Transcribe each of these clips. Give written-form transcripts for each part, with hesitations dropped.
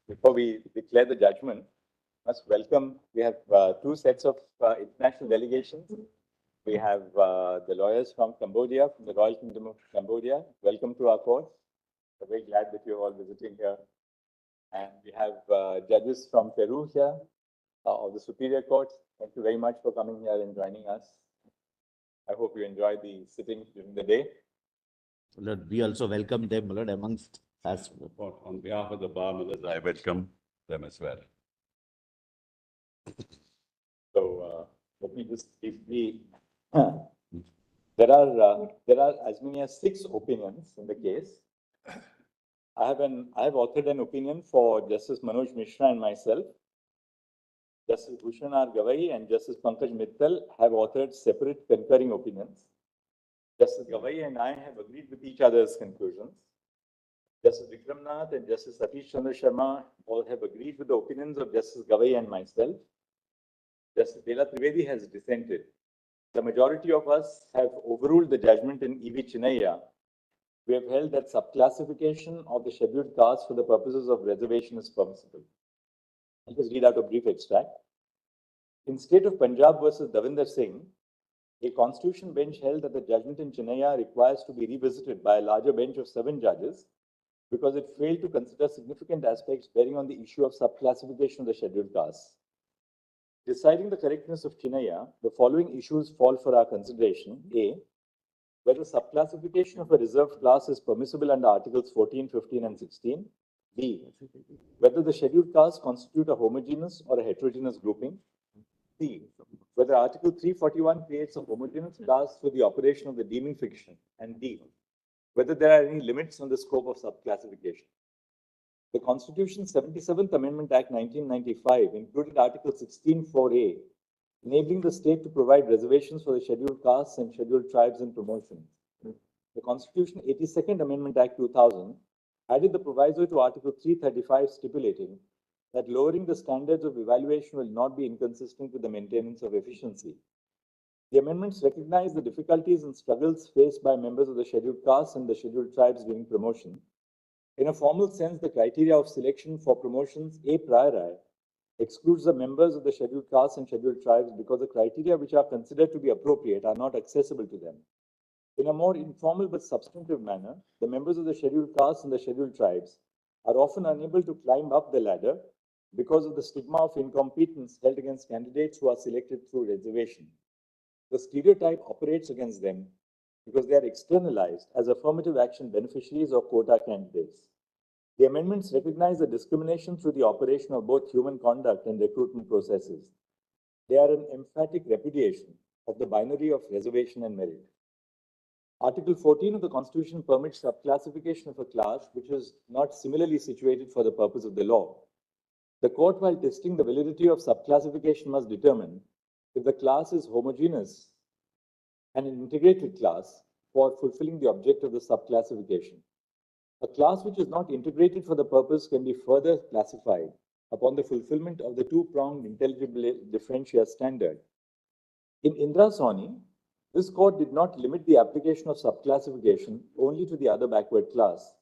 Before we declare the judgment, must welcome, we have two sets of international delegations. We have the lawyers from Cambodia, from the Royal Kingdom of Cambodia. Welcome to our court. We're very glad that you're all visiting here. And we have judges from Peru here, of the Superior Court. Thank you very much for coming here and joining us. I hope you enjoy the sitting during the day. Lord, we also welcome them, Lord, amongst us. On behalf of the bar, I welcome them as well. So let me just briefly. There are as many as 6 opinions in the case. I have authored an opinion for Justice Manoj Mishra and myself. Justice Bhushan R. Gavai and Justice Pankaj Mittal have authored separate concurring opinions. Justice Gavai and I have agreed with each other's conclusions. Justice Vikramnath and Justice Satish Chandra Sharma all have agreed with the opinions of Justice Gavai and myself. Justice Bela Trivedi has dissented. The majority of us have overruled the judgment in E.V. Chinnaiya. We have held that subclassification of the scheduled caste for the purposes of reservation is permissible. I'll just read out a brief extract. In State of Punjab versus Davinder Singh, a constitution bench held that the judgment in Chinnaiya requires to be revisited by a larger bench of 7 judges because it failed to consider significant aspects bearing on the issue of subclassification of the scheduled castes. Deciding the correctness of Chinnaiya, the following issues fall for our consideration. A, whether subclassification of a reserved class is permissible under Articles 14, 15, and 16. B, whether the scheduled castes constitute a homogeneous or a heterogeneous grouping. C, whether Article 341 creates a homogeneous class for the operation of the deeming fiction. And D, whether there are any limits on the scope of subclassification. The Constitution's 77th Amendment Act 1995 included Article 16(4)(a), enabling the state to provide reservations for the scheduled castes and scheduled tribes in promotion. The Constitution's 82nd Amendment Act 2000 added the proviso to Article 335 stipulating that lowering the standards of evaluation will not be inconsistent with the maintenance of efficiency. The amendments recognize the difficulties and struggles faced by members of the scheduled castes and the scheduled tribes during promotion. In a formal sense, the criteria of selection for promotions a priori excludes the members of the scheduled castes and scheduled tribes because the criteria which are considered to be appropriate are not accessible to them. In a more informal but substantive manner, the members of the scheduled castes and the scheduled tribes are often unable to climb up the ladder because of the stigma of incompetence held against candidates who are selected through reservation. The stereotype operates against them because they are externalized as affirmative action beneficiaries or quota candidates. The amendments recognize the discrimination through the operation of both human conduct and recruitment processes. They are an emphatic repudiation of the binary of reservation and merit. Article 14 of the Constitution permits subclassification of a class which is not similarly situated for the purpose of the law. The court, while testing the validity of subclassification, must determine if the class is homogeneous and an integrated class for fulfilling the object of the subclassification. A class which is not integrated for the purpose can be further classified upon the fulfillment of the 2-pronged intelligible differentia standard. In Indra Sawhney, this court did not limit the application of subclassification only to the other backward class.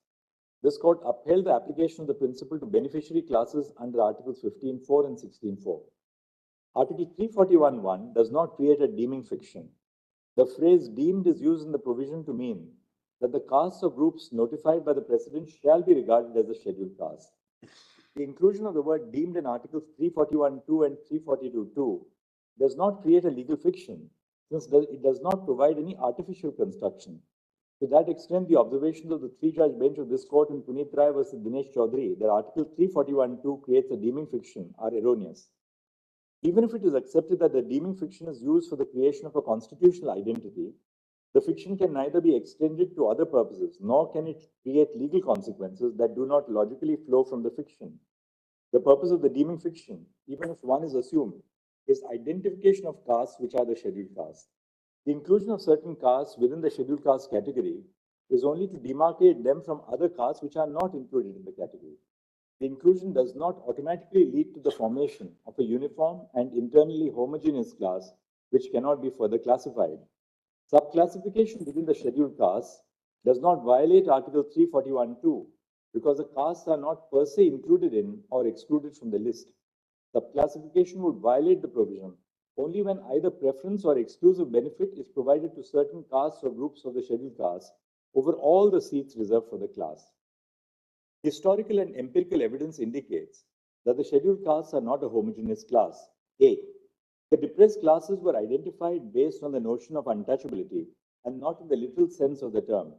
This court upheld the application of the principle to beneficiary classes under Articles 15(4) and 16(4). Article 341(1) does not create a deeming fiction. The phrase deemed is used in the provision to mean that the castes or groups notified by the President shall be regarded as a scheduled caste. The inclusion of the word deemed in Articles 341(2) and 342(2) does not create a legal fiction, since it does not provide any artificial construction. To that extent, the observations of the 3-judge bench of this court in Puneet Rai versus Dinesh Chaudhary that Article 341(2) creates a deeming fiction are erroneous. Even if it is accepted that the deeming fiction is used for the creation of a constitutional identity, the fiction can neither be extended to other purposes, nor can it create legal consequences that do not logically flow from the fiction. The purpose of the deeming fiction, even if one is assumed, is identification of castes which are the scheduled castes. The inclusion of certain castes within the scheduled caste category is only to demarcate them from other castes which are not included in the category. The inclusion does not automatically lead to the formation of a uniform and internally homogeneous class which cannot be further classified. Subclassification within the scheduled castes does not violate Article 341(2), because the castes are not per se included in or excluded from the list. Subclassification would violate the provision only when either preference or exclusive benefit is provided to certain castes or groups of the scheduled castes over all the seats reserved for the class. Historical and empirical evidence indicates that the scheduled castes are not a homogeneous class. A. The depressed classes were identified based on the notion of untouchability and not in the literal sense of the term.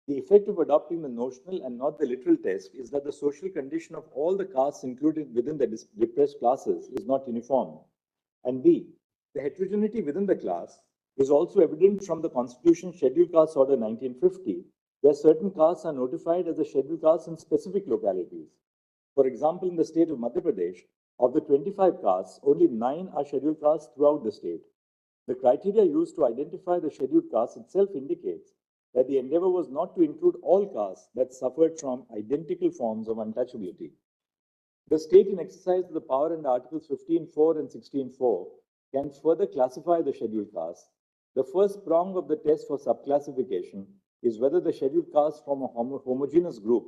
The effect of adopting the notional and not the literal test is that the social condition of all the castes included within the depressed classes is not uniform. And B, the heterogeneity within the class is also evident from the Constitution Scheduled Castes Order 1950, where certain castes are notified as a scheduled caste in specific localities. For example, in the state of Madhya Pradesh, of the 25 castes, only 9 are scheduled castes throughout the state. The criteria used to identify the scheduled caste itself indicates that the endeavor was not to include all castes that suffered from identical forms of untouchability. The state, in exercise of the power under Articles 15.4 and 16.4, can further classify the scheduled castes. The first prong of the test for subclassification is whether the scheduled castes form a homogeneous group,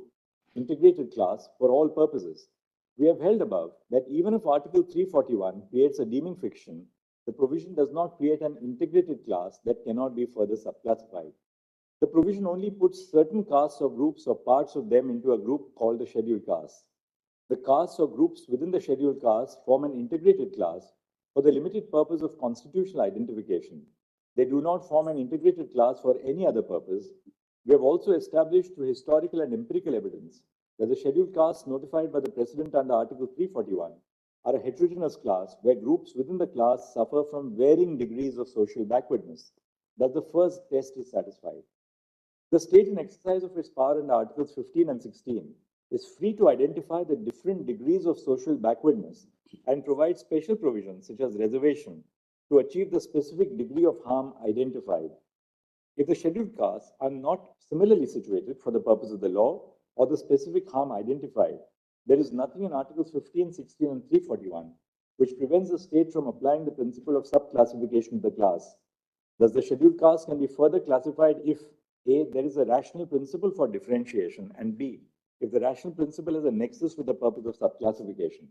integrated class, for all purposes. We have held above that even if Article 341 creates a deeming fiction, the provision does not create an integrated class that cannot be further subclassified. The provision only puts certain castes or groups or parts of them into a group called the scheduled castes. The castes or groups within the scheduled castes form an integrated class for the limited purpose of constitutional identification. They do not form an integrated class for any other purpose. We have also established through historical and empirical evidence that the scheduled castes notified by the President under Article 341 are a heterogeneous class where groups within the class suffer from varying degrees of social backwardness. Thus, the first test is satisfied. The state, in exercise of its power under Articles 15 and 16, is free to identify the different degrees of social backwardness and provide special provisions such as reservation to achieve the specific degree of harm identified. If the scheduled castes are not similarly situated for the purpose of the law or the specific harm identified, there is nothing in Articles 15, 16, and 341 which prevents the state from applying the principle of subclassification of the class. Thus, the scheduled castes can be further classified if A, there is a rational principle for differentiation, and B, if the rational principle is a nexus with the purpose of subclassification.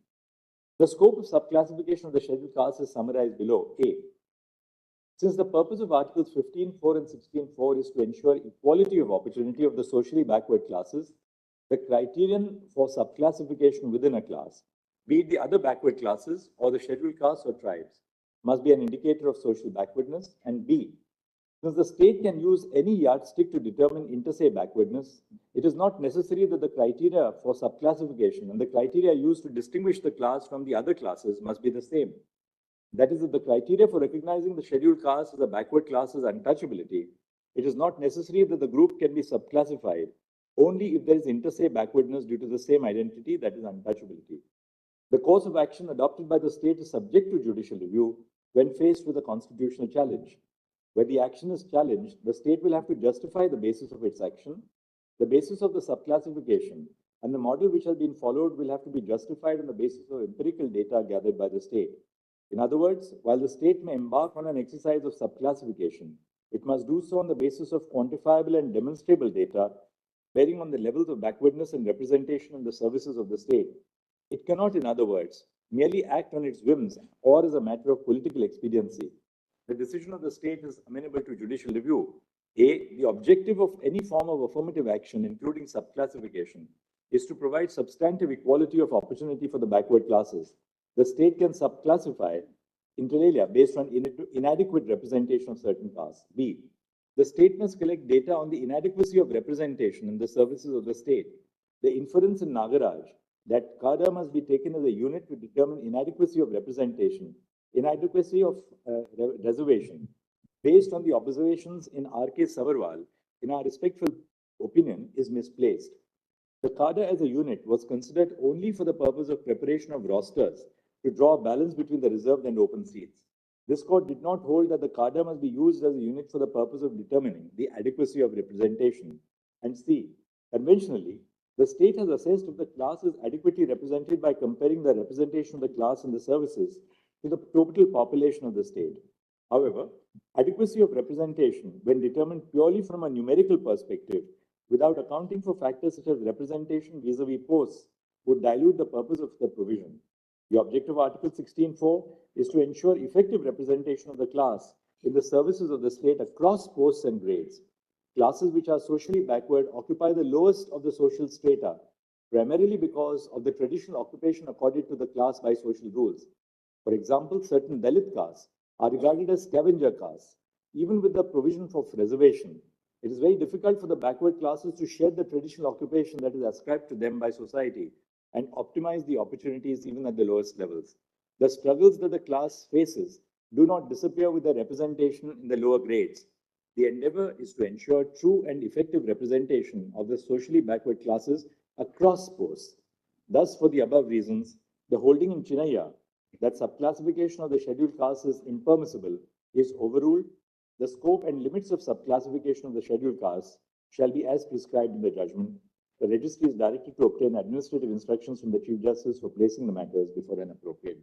The scope of subclassification of the scheduled castes is summarized below. A. Since the purpose of Articles 15.4 and 16.4 is to ensure equality of opportunity of the socially backward classes, the criterion for subclassification within a class, be it the other backward classes or the scheduled castes or tribes, must be an indicator of social backwardness, and B, since the state can use any yardstick to determine inter se backwardness, it is not necessary that the criteria for subclassification and the criteria used to distinguish the class from the other classes must be the same. That is, that the criteria for recognizing the scheduled caste as a backward class is untouchability, it is not necessary that the group can be subclassified only if there is inter se backwardness due to the same identity, that is untouchability. The course of action adopted by the state is subject to judicial review when faced with a constitutional challenge. Where the action is challenged, the state will have to justify the basis of its action. The basis of the subclassification and the model which has been followed will have to be justified on the basis of empirical data gathered by the state. In other words, while the state may embark on an exercise of subclassification, it must do so on the basis of quantifiable and demonstrable data bearing on the levels of backwardness and representation in the services of the state. It cannot, in other words, merely act on its whims or as a matter of political expediency. The decision of the state is amenable to judicial review. A, the objective of any form of affirmative action, including subclassification, is to provide substantive equality of opportunity for the backward classes. The state can subclassify inter alia based on inadequate representation of certain castes. B, the state must collect data on the inadequacy of representation in the services of the state. The inference in Nagaraj that cadre must be taken as a unit to determine inadequacy of representation, inadequacy of reservation, based on the observations in R.K. Savarwal, in our respectful opinion, is misplaced. The cadre as a unit was considered only for the purpose of preparation of rosters to draw a balance between the reserved and open seats. This court did not hold that the cadre must be used as a unit for the purpose of determining the adequacy of representation. And C, conventionally, the state has assessed if the class is adequately represented by comparing the representation of the class in the services to the total population of the state. However, adequacy of representation, when determined purely from a numerical perspective, without accounting for factors such as representation vis-a-vis posts, would dilute the purpose of the provision. The objective of Article 16.4 is to ensure effective representation of the class in the services of the state across posts and grades. Classes which are socially backward occupy the lowest of the social strata, primarily because of the traditional occupation accorded to the class by social rules. For example, certain Dalit castes are regarded as scavenger castes. Even with the provision for reservation, it is very difficult for the backward classes to shed the traditional occupation that is ascribed to them by society and optimize the opportunities even at the lowest levels. The struggles that the class faces do not disappear with the representation in the lower grades. The endeavor is to ensure true and effective representation of the socially backward classes across posts. Thus, for the above reasons, the holding in Chinaya that subclassification of the scheduled castes is impermissible is overruled. The scope and limits of subclassification of the scheduled castes shall be as prescribed in the judgment. The registry is directed to obtain administrative instructions from the Chief Justice for placing the matters before an appropriate.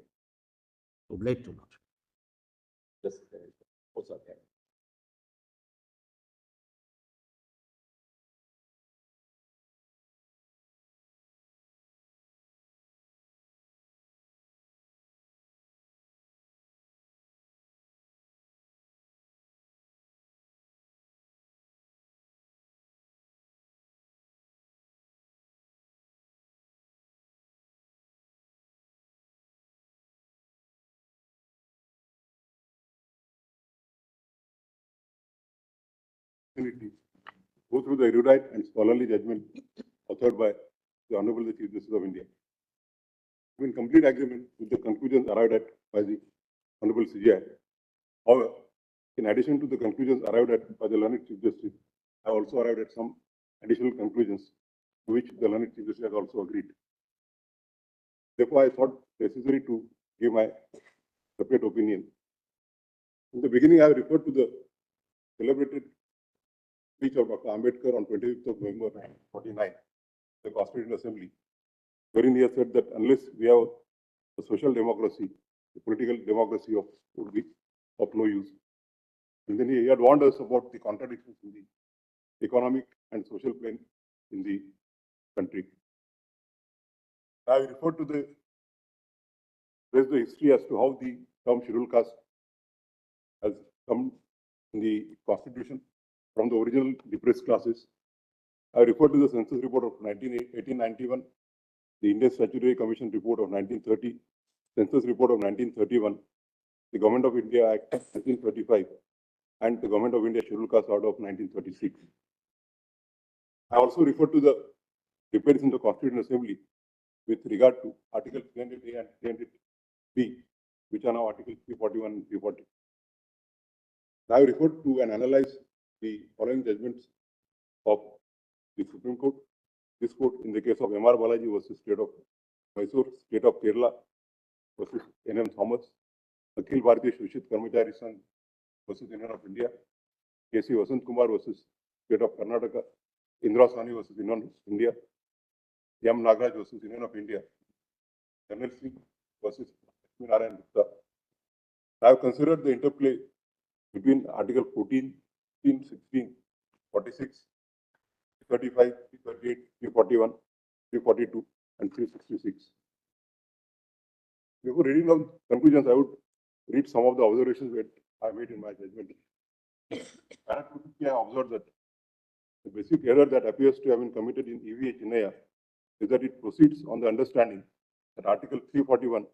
Obliged to not. Just, also, okay. Go through the erudite and scholarly judgment authored by the Honorable Chief Justice of India. I'm in complete agreement with the conclusions arrived at by the Honorable CJI. However, in addition to the conclusions arrived at by the learned Chief Justice, I also arrived at some additional conclusions to which the learned Chief Justice has also agreed. Therefore, I thought necessary to give my separate opinion. In the beginning, I referred to the celebrated speech of Dr. Ambedkar on 25th of November 1949, the Constituent Assembly, wherein he has said that unless we have a social democracy, the political democracy would be of no use. And then he had warned us about the contradictions in the economic and social plane in the country. I referred to the history as to how the term scheduled caste has come in the Constitution from the original depressed classes. I refer to the census report of 1891, the Indian Statutory Commission report of 1930, census report of 1931, the Government of India Act 1935, and the Government of India Scheduled Caste Order of 1936. I also refer to the repairs in the Constituent Assembly with regard to Article 300A and 300B, which are now Article 341 and 340. I have referred to and analyzed the following judgments of the Supreme Court. This court, in the case of M.R. Balaji versus State of Mysore, State of Kerala versus N.M. Thomas, Akhil Bharatiya Shoshit Karmachari Sangh versus Union of India, K.C. Vasant Kumar versus State of Karnataka, Indra Sawhney versus Union of India, M. Nagaraj versus Union of India, General Singh versus Lakshmi Narayan Gupta. I have considered the interplay between Article 14, 15, 16, 46, 35, 338, 341, 342, and 366. Before reading the conclusions, I would read some of the observations that I made in my judgment. I have observed that the basic error that appears to have been committed in EVA Chinaya is that it proceeds on the understanding that Article 341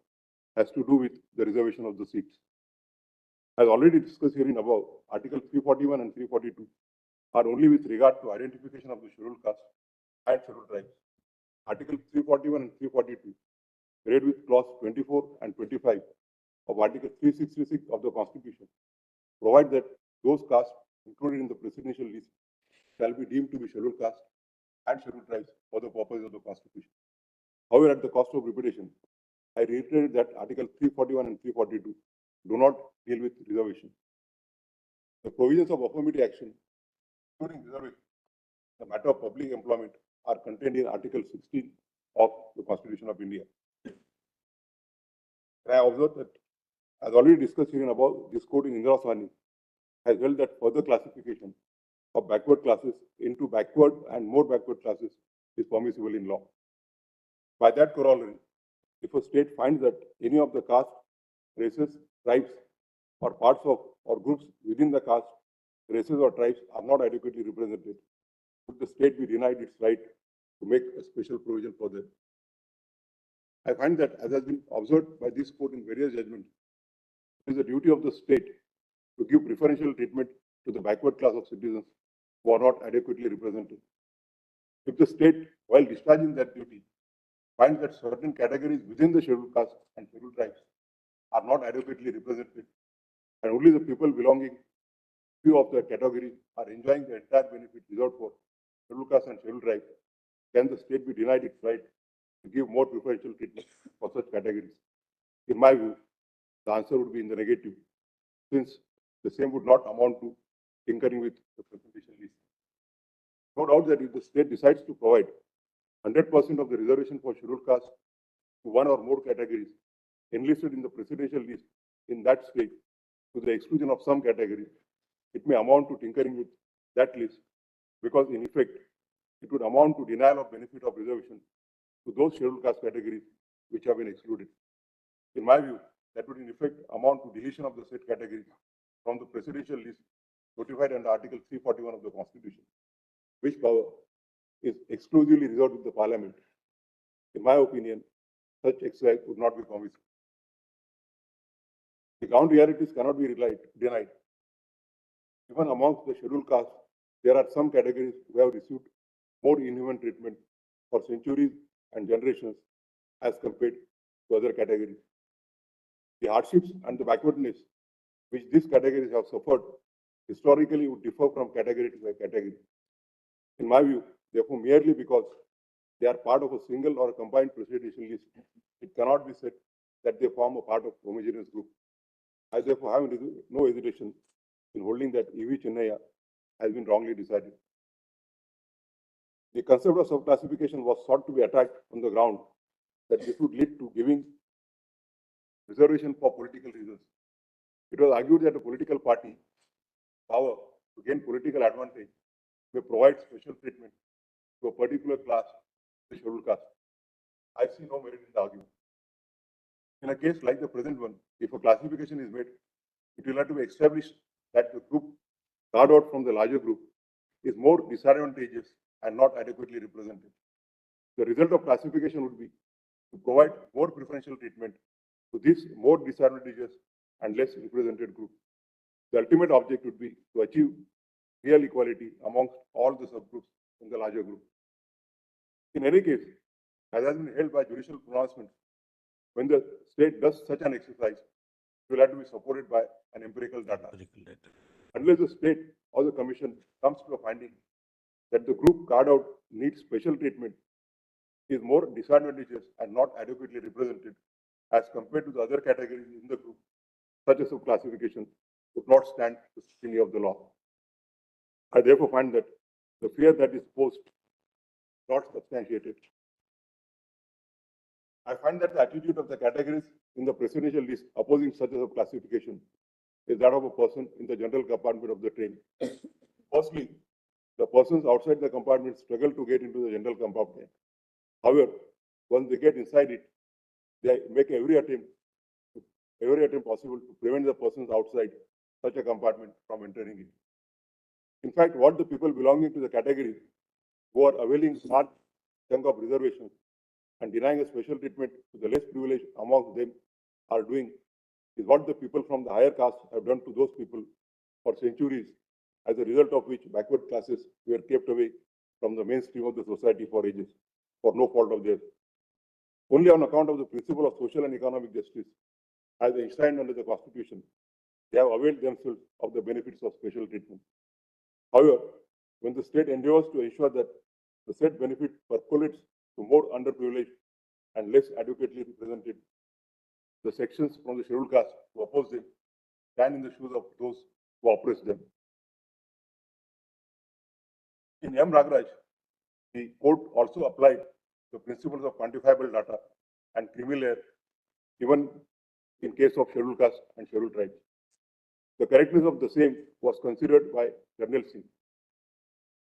has to do with the reservation of the seats. As already discussed here in above, Article 341 and 342 are only with regard to identification of the scheduled caste and scheduled tribes. Article 341 and 342, read with clause 24 and 25 of Article 366 of the Constitution, provide that those castes included in the presidential list shall be deemed to be scheduled caste and scheduled tribes for the purpose of the Constitution. However, at the cost of repetition, I reiterated that Article 341 and 342 do not deal with reservation. The provisions of affirmative action, including reservation, the matter of public employment, are contained in Article 16 of the Constitution of India. And I observed that, as already discussed here above, this court in Indra Sawhney has held that further classification of backward classes into backward and more backward classes is permissible in law. By that corollary, if a state finds that any of the caste, races, tribes, or parts of or groups within the caste, races, or tribes are not adequately represented, would the state be denied its right to make a special provision for them? I find that, as has been observed by this court in various judgments, it is the duty of the state to give preferential treatment to the backward class of citizens who are not adequately represented. If the state, while discharging that duty, finds that certain categories within the scheduled caste and scheduled tribes are not adequately represented, and only the people belonging few of the categories are enjoying the entire benefit reserved for scheduled caste and scheduled tribes, can the state be denied its right to give more preferential treatment for such categories? In my view, the answer would be in the negative, since the same would not amount to tinkering with the presentation list. No doubt that if the state decides to provide 100% of the reservation for scheduled caste to one or more categories enlisted in the presidential list in that state to the exclusion of some categories, it may amount to tinkering with that list, because in effect, it would amount to denial of benefit of reservation to those scheduled caste categories which have been excluded. In my view, that would in effect amount to deletion of the said categories from the presidential list notified under Article 341 of the Constitution, which power is exclusively reserved with the Parliament. In my opinion, such exercise would not be permissible. The ground realities cannot be denied. Even amongst the scheduled castes, there are some categories who have received more inhuman treatment for centuries and generations as compared to other categories. The hardships and the backwardness which these categories have suffered historically would differ from category to category. In my view, therefore, merely because they are part of a single or a combined presidential list, it cannot be said that they form a part of a homogeneous group. I therefore have no hesitation in holding that E.V. Chinnaya has been wrongly decided. The concept of subclassification was sought to be attacked on the ground that this would lead to giving reservation for political reasons. It was argued that a political party power to gain political advantage may provide special treatment to a particular class, the scheduled caste. I see no merit in the argument. In a case like the present one, if a classification is made, it will have to be established that the group carved out from the larger group is more disadvantageous and not adequately represented. The result of classification would be to provide more preferential treatment to this more disadvantageous and less represented group. The ultimate object would be to achieve real equality amongst all the subgroups in the larger group. In any case, as has been held by judicial pronouncements, when the state does such an exercise, it will have to be supported by an empirical data. Unless the state or the commission comes to a finding that the group carved out needs special treatment, is more disadvantageous and not adequately represented as compared to the other categories in the group, such a subclassification would not stand the scrutiny of the law. I therefore find that the fear that is posed not substantiated. I find that the attitude of the categories in the presidential list opposing such a subclassification is that of a person in the general compartment of the train. Firstly, the persons outside the compartment struggle to get into the general compartment. However, once they get inside it, they make every attempt possible to prevent the persons outside such a compartment from entering it. In fact, what the people belonging to the categories who are availing large chunk of reservations and denying a special treatment to the less privileged among them are doing is what the people from the higher caste have done to those people for centuries, as a result of which backward classes were kept away from the mainstream of the society for ages, for no fault of theirs. Only on account of the principle of social and economic justice, as enshrined under the Constitution, they have availed themselves of the benefits of special treatment. However, when the state endeavors to ensure that the said benefit percolates to more underprivileged and less adequately represented, the sections from the scheduled caste who oppose them stand in the shoes of those who oppress them. In M. Nagaraj, the court also applied the principles of quantifiable data and creamy layer even in case of scheduled caste and scheduled tribes. The correctness of the same was considered by Colonel Singh.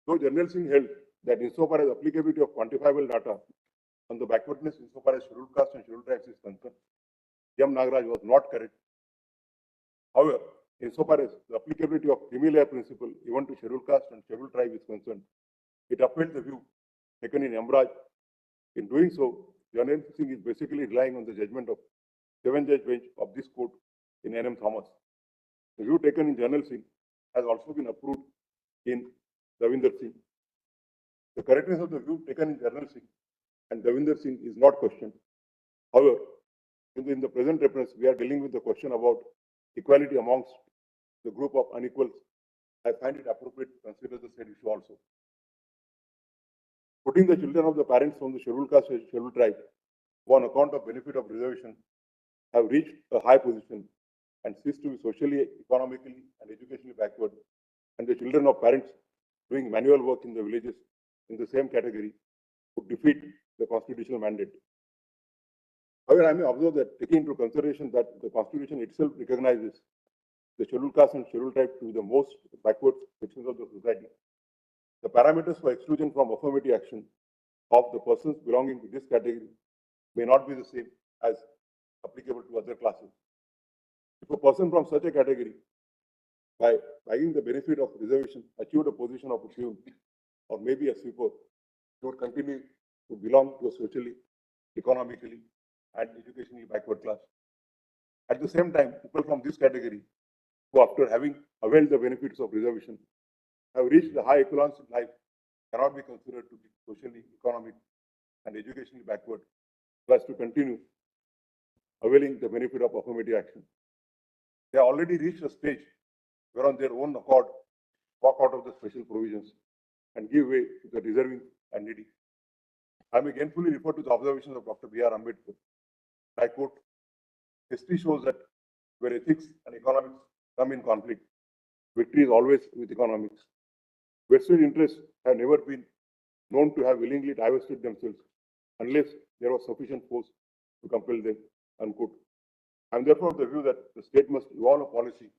So General Singh held that insofar as applicability of quantifiable data on the backwardness insofar as scheduled caste and scheduled tribes is concerned, M. Nagaraj was not correct. However, insofar as the applicability of creamy layer principle even to scheduled caste and scheduled tribe is concerned, it upheld the view taken in Yamraj. In doing so, General Singh is basically relying on the judgment of 7-judge bench of this court in N.M. Thomas. The view taken in General Singh has also been approved in Davinder Singh. The correctness of the view taken in General Singh and Davinder Singh is not questioned. However, in the present reference, we are dealing with the question about equality amongst the group of unequals. I find it appropriate to consider the said issue also. Putting the children of the parents from the scheduled caste and scheduled tribe who on account of benefit of reservation have reached a high position and cease to be socially, economically, and educationally backward, and the children of parents doing manual work in the villages in the same category would defeat the constitutional mandate. However, I may observe that taking into consideration that the Constitution itself recognizes the scheduled caste and scheduled tribe to be the most backward sections of the society, the parameters for exclusion from affirmative action of the persons belonging to this category may not be the same as applicable to other classes. If a person from such a category, by buying the benefit of reservation, achieved a position of a fume or maybe a sweeper, he would continue to belong to a socially, economically, and educationally backward class. At the same time, people from this category, who after having availed the benefits of reservation, have reached the high echelons in life, cannot be considered to be socially, economic, and educationally backward, so as to continue availing the benefit of affirmative action. They have already reached a stage where on their own accord walk out of the special provisions and give way to the deserving and needy. I may gainfully refer to the observations of Dr. B.R. Ambedkar. I quote, history shows that where ethics and economics come in conflict, victory is always with economics. Vested interests have never been known to have willingly divested themselves unless there was sufficient force to compel them, unquote. I am therefore of the view that the state must evolve a policy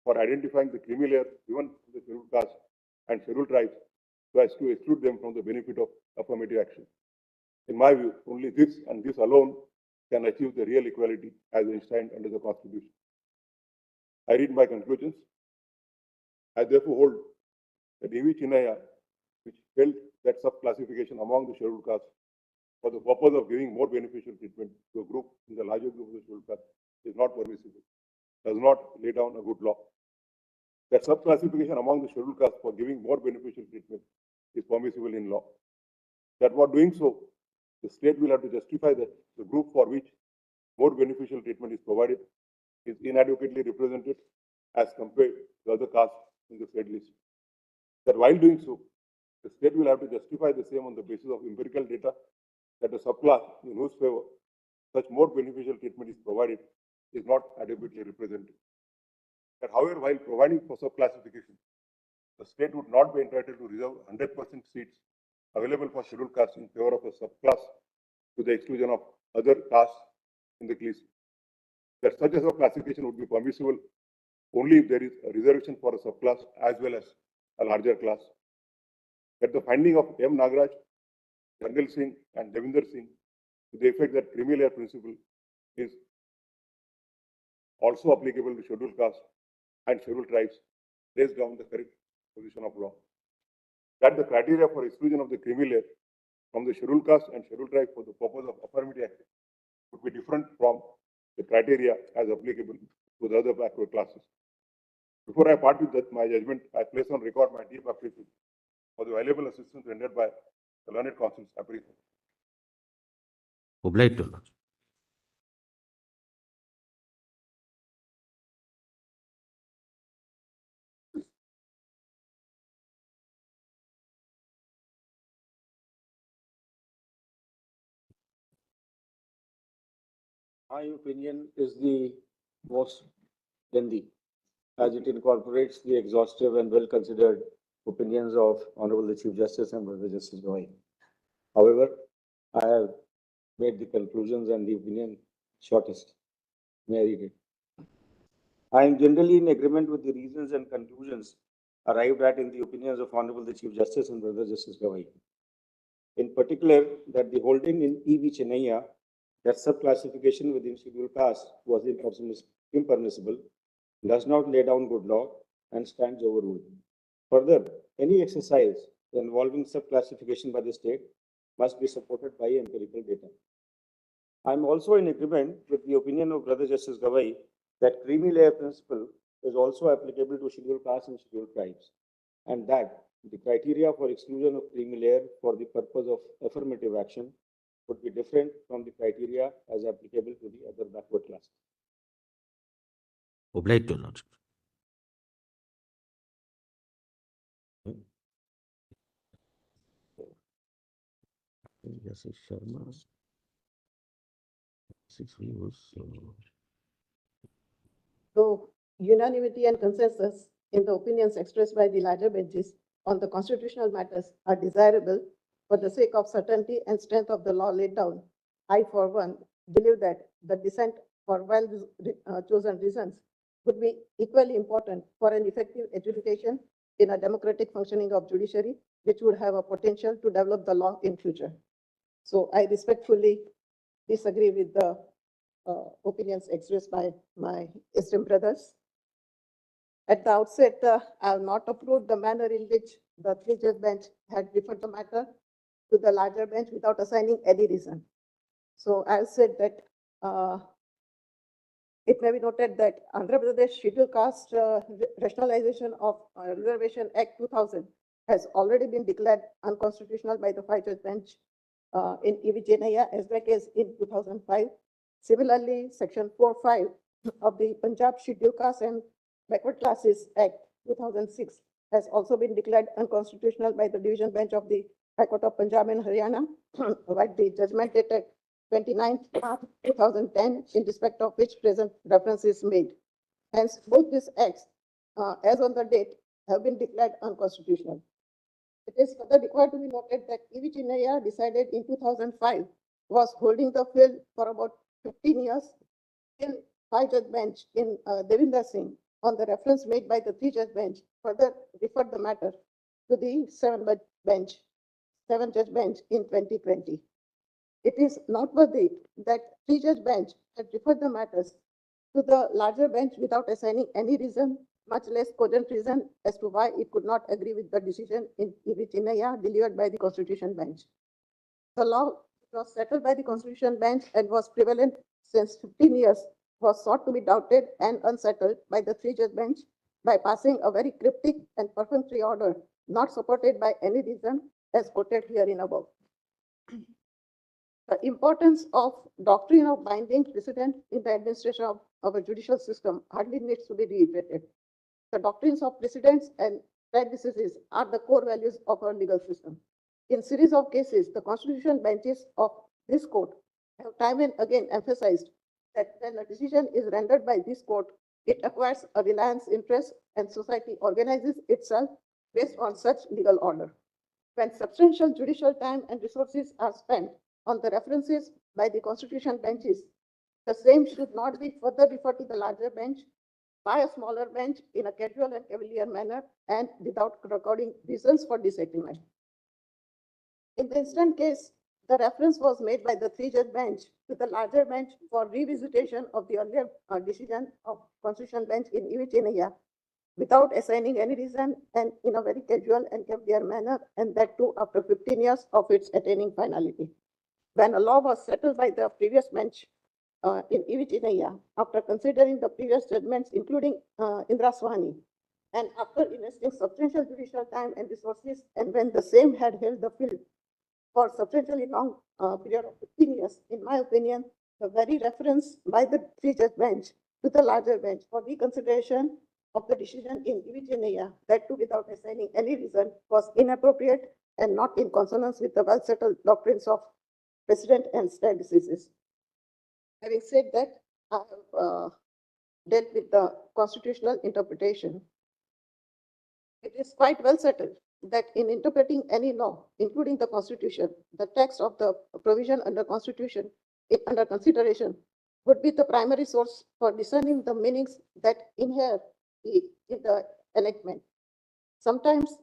for identifying the creamy layer given to the scheduled caste and scheduled tribes so as to exclude them from the benefit of affirmative action. In my view, only this and this alone can achieve the real equality as enshrined under the Constitution. I read my conclusions. I therefore hold that E.V. Chinnaya, which held that sub-classification among the scheduled castes for the purpose of giving more beneficial treatment to a group in the larger group of the scheduled caste is not permissible, does not lay down a good law. That sub-classification among the scheduled castes for giving more beneficial treatment is permissible in law. That while doing so, the state will have to justify that the group for which more beneficial treatment is provided is inadequately represented as compared to other castes in the said list. That while doing so, the state will have to justify the same on the basis of empirical data that the subclass in whose favor such more beneficial treatment is provided is not adequately represented. That however, while providing for subclassification, the state would not be entitled to reserve 100% seats available for scheduled castes in favor of a subclass to the exclusion of other castes in the list. That such a subclassification would be permissible only if there is a reservation for a subclass as well as a larger class. That the finding of M. Nagaraj, General Singh, and Davinder Singh to the effect that creamy layer principle is also applicable to scheduled castes and scheduled tribes lays down the correct position of law. That the criteria for exclusion of the creamy layer from the scheduled caste and scheduled tribe for the purpose of affirmative action would be different from the criteria as applicable to the other backward classes. Before I part with my judgment, I place on record my deep appreciation for the valuable assistance rendered by the learned counsels. Appreciate. Obliged to Lord. My opinion is the most lengthy, as it incorporates the exhaustive and well-considered opinions of Honorable the Chief Justice and Brother Justice Roy. However, I have made the conclusions and the opinion shortest. May I read it? I am generally in agreement with the reasons and conclusions arrived at in the opinions of Honorable the Chief Justice and Brother Justice Gawai. In particular, that the holding in E.V. Chennaiya that subclassification within scheduled caste was impermissible, does not lay down good law and stands overruled. Further, any exercise involving subclassification by the state must be supported by empirical data. I am also in agreement with the opinion of Brother Justice Gawai that creamy layer principle is also applicable to scheduled castes and scheduled tribes, and that the criteria for exclusion of creamy layer for the purpose of affirmative action would be different from the criteria as applicable to the other backward classes. Obliged to Lordship. Justice Sharma. 6 was. Though unanimity and consensus in the opinions expressed by the larger benches on the constitutional matters are desirable for the sake of certainty and strength of the law laid down, I, for one, believe that the dissent for well chosen reasons would be equally important for an effective adjudication in a democratic functioning of judiciary, which would have a potential to develop the law in future. So I respectfully disagree with the opinions expressed by my esteemed brothers. At the outset, I have not approved the manner in which the three-judge bench had referred the matter to the larger bench without assigning any reason. So I have said that it may be noted that Andhra Pradesh Scheduled Caste Rationalization of Reservation Act 2000 has already been declared unconstitutional by the five-judge bench in E.V. Chennaiya as well as in 2005. Similarly, Section 4.5 of the Punjab Scheduled Caste and Backward Classes Act 2006 has also been declared unconstitutional by the division bench of the High Court of Punjab and Haryana, but the judgment dated 29th March 2010, in respect of which present reference is made. Hence, both these acts, as on the date, have been declared unconstitutional. It is further required to be noted that E.V. Chennaiya decided in 2005 was holding the field for about 15 years till five-judge bench in Devinder Singh on the reference made by the three-judge bench further referred the matter to the seven-judge bench in 2020. It is noteworthy that three-judge bench had referred the matters to the larger bench without assigning any reason, much less cogent reason as to why it could not agree with the decision in E.V. Chennaiya delivered by the Constitution bench. The law was settled by the Constitution bench and was prevalent since 15 years was sought to be doubted and unsettled by the three-judge bench by passing a very cryptic and perfunctory order not supported by any reason as quoted herein above. The importance of doctrine of binding precedent in the administration of our judicial system hardly needs to be reiterated. The doctrines of precedents and practices are the core values of our legal system. In series of cases, the constitutional benches of this court have time and again emphasized that when a decision is rendered by this court, it acquires a reliance interest and society organizes itself based on such legal order. When substantial judicial time and resources are spent on the references by the constitution benches, the same should not be further referred to the larger bench by a smaller bench in a casual and cavalier manner and without recording reasons for disagreement. In the instant case, the reference was made by the three-judge bench to the larger bench for revisitation of the earlier decision of Constitution bench in E.V. Chennaiya without assigning any reason and in a very casual and cavalier manner, and that too after 15 years of its attaining finality. When a law was settled by the previous bench in E.V. Chennaiya, after considering the previous judgments, including Indra Swani, and after investing substantial judicial time and resources, and when the same had held the field for substantially long period of 15 years, in my opinion, the very reference by the three-judge bench to the larger bench for reconsideration of the decision in E.V. Chennaiya, that too without assigning any reason, was inappropriate and not in consonance with the well-settled doctrines of precedent and stare decisions. Having said that, I have dealt with the constitutional interpretation. It is quite well settled that in interpreting any law, including the Constitution, the text of the provision under Constitution under consideration would be the primary source for discerning the meanings that inhere in the enactment. Sometimes,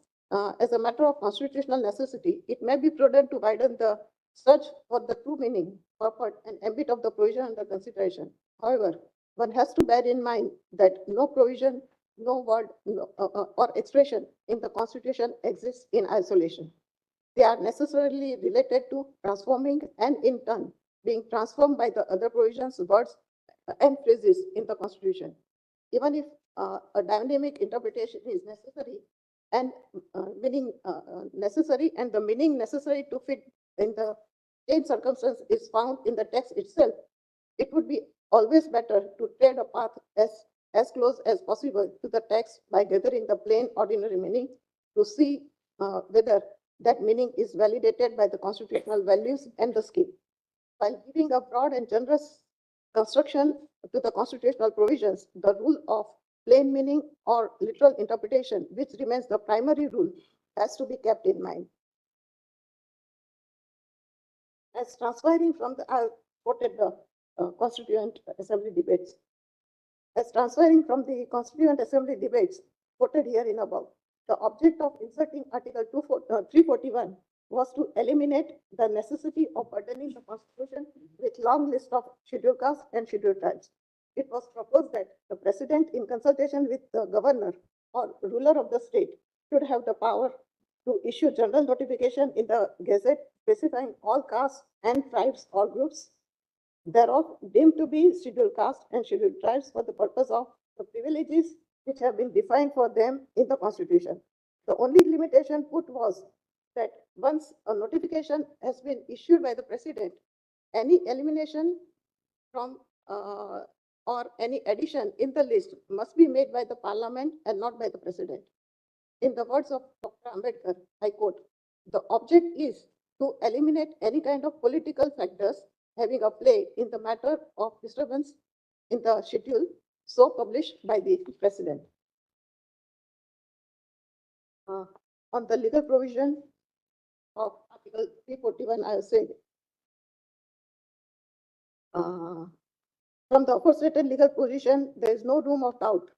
as a matter of constitutional necessity, it may be prudent to widen the search for the true meaning, purport, and ambit of the provision under consideration. However, one has to bear in mind that no provision, no word, or expression in the Constitution exists in isolation. They are necessarily related to transforming and in turn being transformed by the other provisions, words, and phrases in the Constitution. Even if a dynamic interpretation is necessary and necessary and the meaning necessary to fit in the changed circumstance is found in the text itself, it would be always better to tread a path as close as possible to the text by gathering the plain ordinary meaning to see whether that meaning is validated by the constitutional values and the scheme. While giving a broad and generous construction to the constitutional provisions, the rule of plain meaning or literal interpretation, which remains the primary rule, has to be kept in mind. As transferring from the, I quoted the Constituent Assembly debates. As transferring from the Constituent Assembly debates quoted here in above, the object of inserting Article 341 was to eliminate the necessity of burdening the Constitution with long list of scheduled castes and scheduled tribes. It was proposed that the President, in consultation with the governor or ruler of the state, should have the power to issue general notification in the Gazette specifying all castes and tribes or groups thereof deemed to be scheduled castes and scheduled tribes for the purpose of the privileges which have been defined for them in the Constitution. The only limitation put was that once a notification has been issued by the President, any elimination from or any addition in the list must be made by the Parliament and not by the President. In the words of Dr. Ambedkar, I quote, "The object is to eliminate any kind of political factors having a play in the matter of disturbance in the schedule so published by the President." On the legal provision of Article 341, I have said, from the aforestated legal position, there is no room of doubt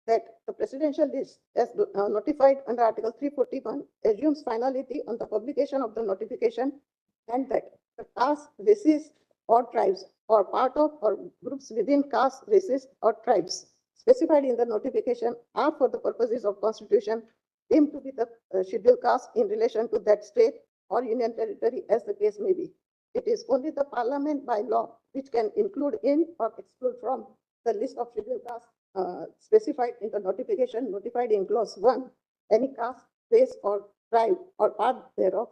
that the presidential list, as notified under Article 341, assumes finality on the publication of the notification, and that the caste, races, or tribes, or part of or groups within caste, races, or tribes specified in the notification are for the purposes of Constitution deemed to be the scheduled caste in relation to that state or union territory as the case may be. It is only the Parliament by law which can include in or exclude from the list of scheduled castes specified in the notification notified in clause 1, any caste, race, or tribe, or part thereof,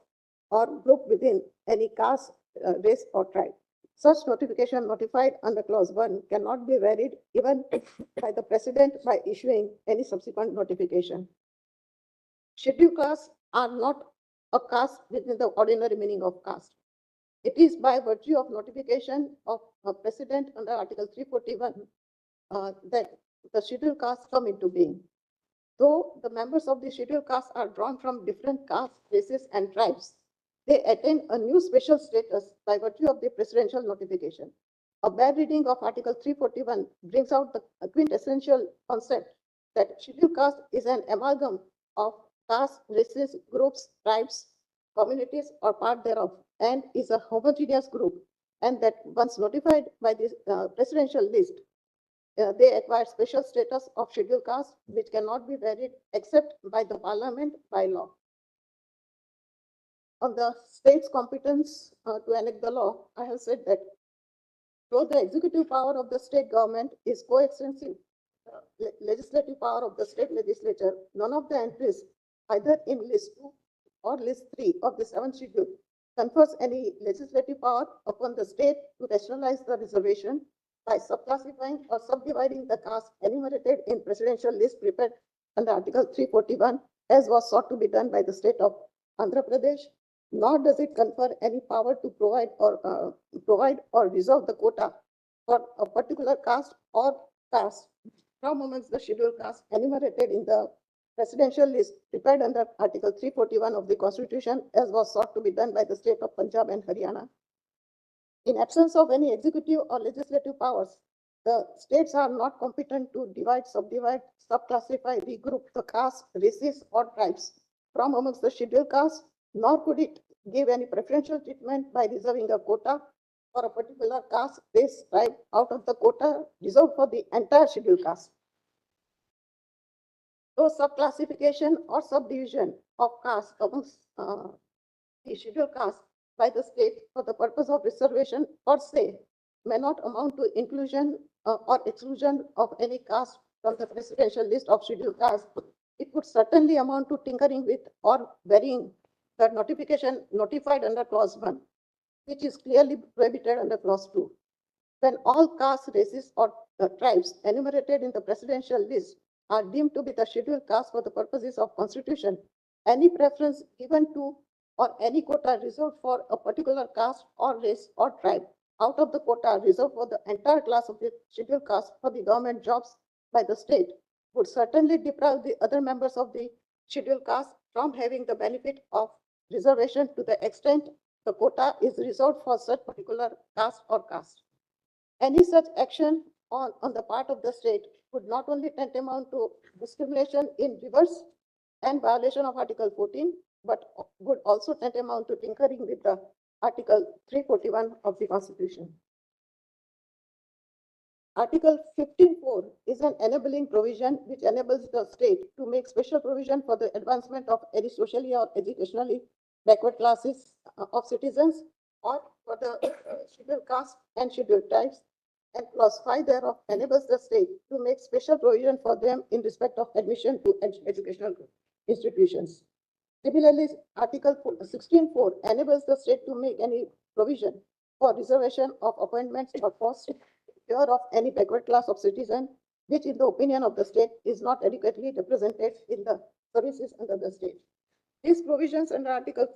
or group within any caste, race, or tribe. Such notification notified under clause 1 cannot be varied even by the President by issuing any subsequent notification. Scheduled castes are not a caste within the ordinary meaning of caste. It is by virtue of notification of a President under Article 341 that the scheduled castes come into being. Though the members of the scheduled castes are drawn from different castes, races, and tribes, they attain a new special status by virtue of the presidential notification. A bare reading of Article 341 brings out the quintessential concept that scheduled caste is an amalgam of castes, races, groups, tribes, communities, or part thereof, and is a homogeneous group, and that once notified by the presidential list, they acquire special status of scheduled caste, which cannot be varied except by the Parliament by law. On the state's competence to enact the law, I have said that though the executive power of the state government is coextensive legislative power of the state legislature, none of the entries, either in list 2 or list 3 of the 7th schedule, confers any legislative power upon the state to rationalize the reservation by subclassifying or subdividing the caste enumerated in presidential list prepared under Article 341, as was sought to be done by the state of Andhra Pradesh, nor does it confer any power to provide or reserve the quota for a particular caste or caste from amongst the scheduled castes enumerated in the presidential list prepared under Article 341 of the Constitution, as was sought to be done by the state of Punjab and Haryana. In absence of any executive or legislative powers, The states are not competent to divide, subdivide, subclassify, regroup the castes, races, or tribes from amongst the scheduled castes, nor could it give any preferential treatment by reserving a quota for a particular caste, race, tribe out of the quota reserved for the entire scheduled caste. So subclassification or subdivision of caste amongst the scheduled caste by the state for the purpose of reservation per se may not amount to inclusion or exclusion of any caste from the presidential list of scheduled castes. It would certainly amount to tinkering with or varying the notification notified under clause 1, which is clearly prohibited under clause 2. When all castes, races, or tribes enumerated in the presidential list are deemed to be the scheduled caste for the purposes of constitution, any preference given to or any quota reserved for a particular caste or race or tribe out of the quota reserved for the entire class of the scheduled caste for the government jobs by the state would certainly deprive the other members of the scheduled caste from having the benefit of reservation to the extent the quota is reserved for such particular caste or caste. Any such action on the part of the state would not only tantamount to discrimination in reverse and violation of Article 14, but would also tantamount to tinkering with the Article 341 of the Constitution. Article 15(4) is an enabling provision which enables the state to make special provision for the advancement of any socially or educationally backward classes of citizens or for the scheduled caste and scheduled tribes, and clause 5 thereof enables the state to make special provision for them in respect of admission to educational institutions. Similarly, Article 16(4) enables the state to make any provision for reservation of appointments or posts of any backward class of citizen, which in the opinion of the state is not adequately represented in the services under the state. These provisions under Article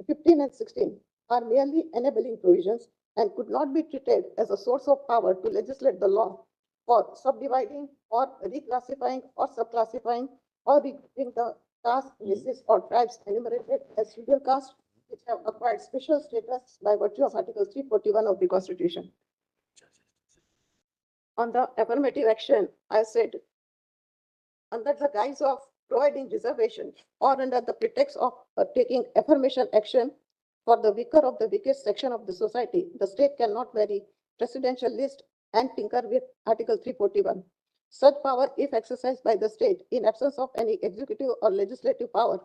15 and 16 are merely enabling provisions and could not be treated as a source of power to legislate the law for subdividing or reclassifying or subclassifying or regrouping the caste, races, or tribes enumerated as scheduled caste, which have acquired special status by virtue of Article 341 of the Constitution. On the affirmative action, I said, under the guise of providing reservation or under the pretext of taking affirmation action for the weaker of the weakest section of the society, the state cannot vary presidential list and tinker with Article 341. Such power, if exercised by the state in absence of any executive or legislative power,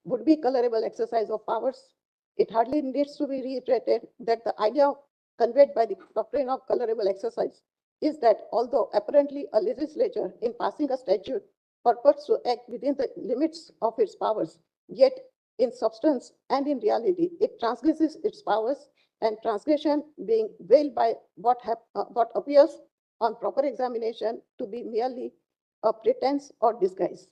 would be colorable exercise of powers. It hardly needs to be reiterated that the idea conveyed by the doctrine of colorable exercise is that although apparently a legislature in passing a statute purports to act within the limits of its powers, yet in substance and in reality, it transgresses its powers, and transgression being veiled by what appears on proper examination to be merely a pretense or disguise.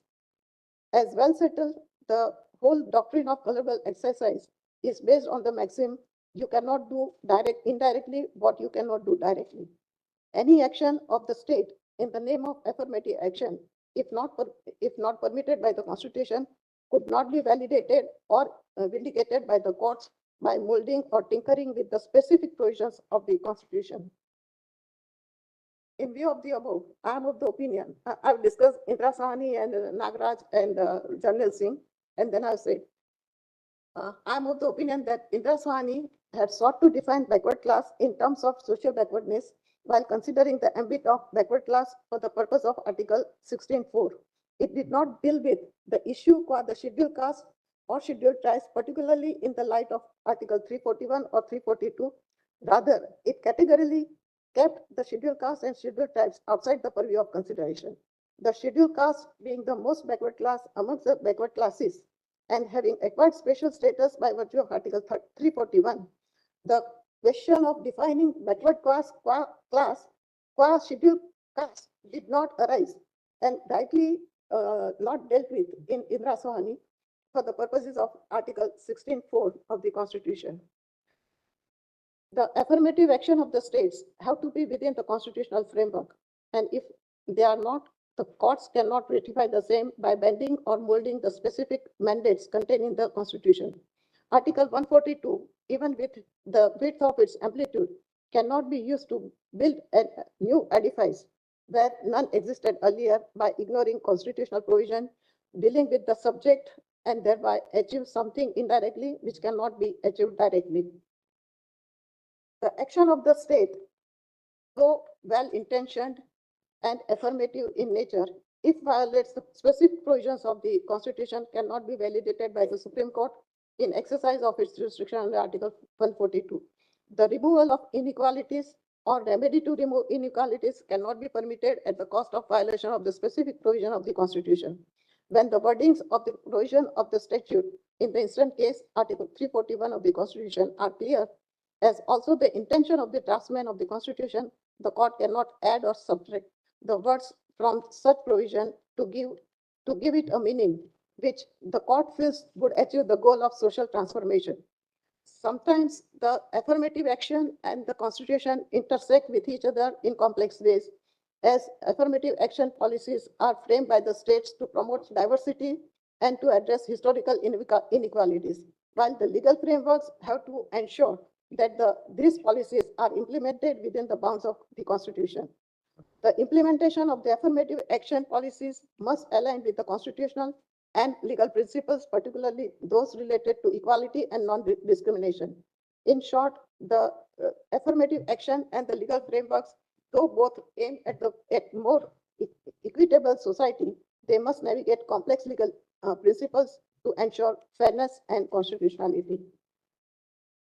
As well settled, the whole doctrine of colorable exercise is based on the maxim, you cannot do indirectly what you cannot do directly. Any action of the state in the name of affirmative action, if not permitted by the Constitution, could not be validated or vindicated by the courts by molding or tinkering with the specific provisions of the Constitution. In view of the above, I am of the opinion, I've discussed Indra Sahani and Nagaraj and Janil Singh, and then I've said, I am of the opinion that Indra Sahani had sought to define backward class in terms of social backwardness while considering the ambit of backward class for the purpose of Article 16(4). It did not deal with the issue for the scheduled caste or scheduled tribes, particularly in the light of Article 341 or 342. Rather, it categorically kept the scheduled caste and scheduled tribes outside the purview of consideration. The scheduled caste being the most backward class amongst the backward classes and having acquired special status by virtue of Article 341, the question of defining backward class scheduled caste did not arise and rightly not dealt with in Indra Sahani for the purposes of Article 16(4) of the Constitution. The affirmative action of the states have to be within the constitutional framework, and if they are not, the courts cannot ratify the same by bending or molding the specific mandates contained in the Constitution. Article 142, even with the width of its amplitude, cannot be used to build a new edifice where none existed earlier by ignoring constitutional provision, dealing with the subject, and thereby achieve something indirectly which cannot be achieved directly. The action of the state, though well-intentioned and affirmative in nature, if violates the specific provisions of the Constitution, cannot be validated by the Supreme Court in exercise of its jurisdiction under Article 142. The removal of inequalities or remedy to remove inequalities cannot be permitted at the cost of violation of the specific provision of the Constitution. When the wordings of the provision of the statute, in the instant case, Article 341 of the Constitution, are clear, as also the intention of the draftsman of the Constitution, the court cannot add or subtract the words from such provision to give it a meaning which the court feels would achieve the goal of social transformation. Sometimes the affirmative action and the Constitution intersect with each other in complex ways, as affirmative action policies are framed by the states to promote diversity and to address historical inequalities, while the legal frameworks have to ensure that these policies are implemented within the bounds of the Constitution. The implementation of the affirmative action policies must align with the constitutional and legal principles, particularly those related to equality and non-discrimination. In short, the affirmative action and the legal frameworks, though both aim at more equitable society, they must navigate complex legal principles to ensure fairness and constitutionality.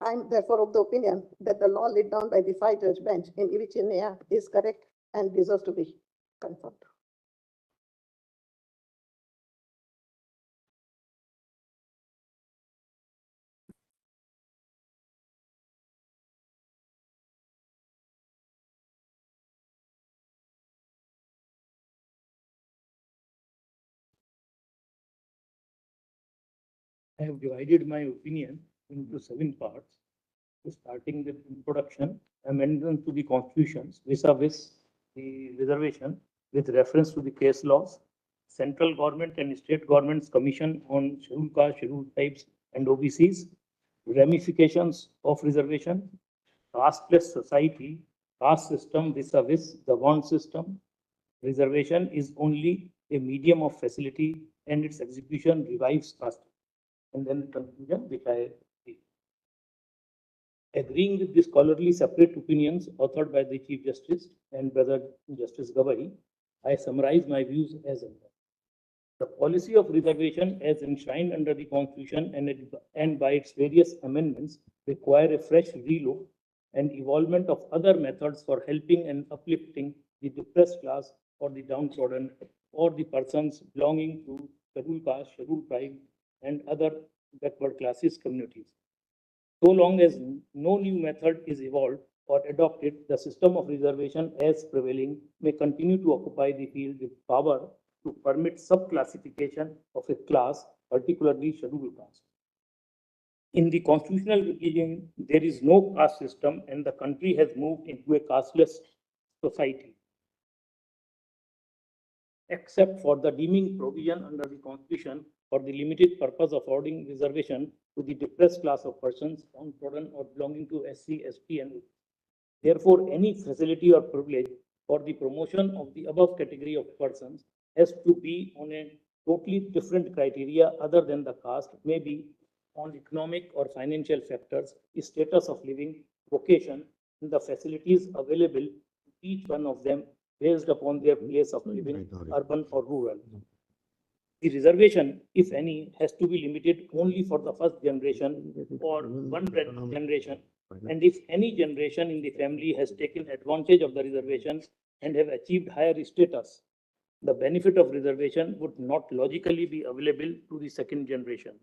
I am therefore of the opinion that the law laid down by the 5-judge bench in Ivicinea is correct and deserves to be confirmed. I have divided my opinion into 7 parts, starting with introduction, amendment to the constitutions vis-a-vis the reservation with reference to the case laws, central government and state government's commission on scheduled caste, scheduled tribes and OBCs, ramifications of reservation, casteless society, caste system vis-a-vis the bond system. Reservation is only a medium of facility and its execution revives caste. And then the conclusion, which I did. Agreeing with the scholarly separate opinions authored by the Chief Justice and Brother Justice Gawai, I summarize my views as under. The policy of reservation as enshrined under the Constitution and by its various amendments require a fresh relook and evolvement of other methods for helping and uplifting the depressed class or the downtrodden or the persons belonging to scheduled caste, scheduled tribe, and other backward classes communities. So long as no new method is evolved or adopted, the system of reservation as prevailing may continue to occupy the field with power to permit subclassification of a class, particularly scheduled caste. In the constitutional regime, there is no caste system and the country has moved into a casteless society. Except for the deeming provision under the Constitution for the limited purpose of affording reservation to the depressed class of persons downtrodden or belonging to SC, ST, and therefore any facility or privilege for the promotion of the above category of persons has to be on a totally different criteria other than the caste, may be on economic or financial factors, status of living, vocation, and the facilities available to each one of them based upon their place of living, urban or rural. The reservation, if any, has to be limited only for the first generation or one generation. And if any generation in the family has taken advantage of the reservation and have achieved higher status, the benefit of reservation would not logically be available to the second generation.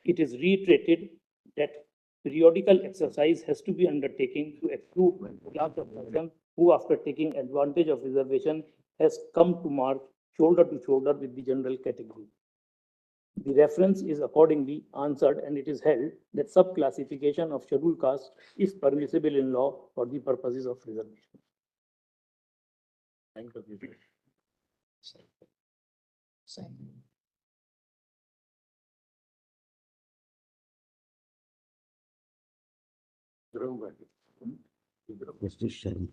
It is reiterated that periodical exercise has to be undertaken to exclude class of persons who, after taking advantage of reservation, has come to march shoulder to shoulder with the general category. The reference is accordingly answered, and it is held that subclassification of scheduled caste is permissible in law for the purposes of reservation. Thank you. Justice Sharma.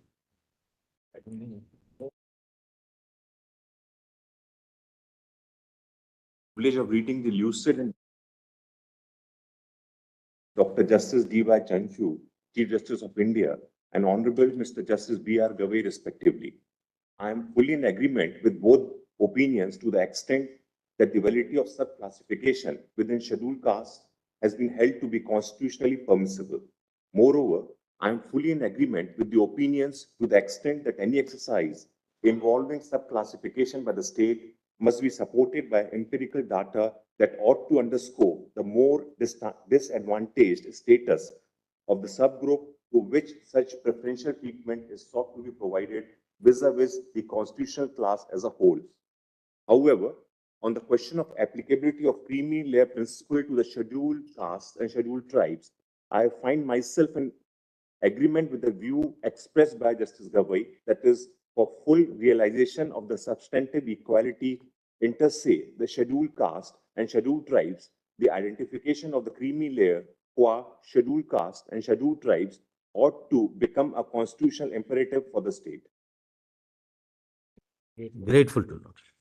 Privilege of reading the lucid and Dr. Justice D.Y. Chandrachud, Chief Justice of India, and Honorable Mr. Justice B.R. Gavai, respectively. I am fully in agreement with both opinions to the extent that the validity of sub-classification within scheduled caste has been held to be constitutionally permissible. Moreover, I am fully in agreement with the opinions to the extent that any exercise involving sub-classification by the state must be supported by empirical data that ought to underscore the more disadvantaged status of the subgroup to which such preferential treatment is sought to be provided vis-a-vis the constitutional class as a whole. However, on the question of applicability of creamy layer principle to the scheduled castes and scheduled tribes, I find myself in agreement with the view expressed by Justice Gavai, that is, for full realization of the substantive equality inter se, the scheduled caste and scheduled tribes, the identification of the creamy layer qua scheduled caste and scheduled tribes ought to become a constitutional imperative for the state. Grateful to Lord.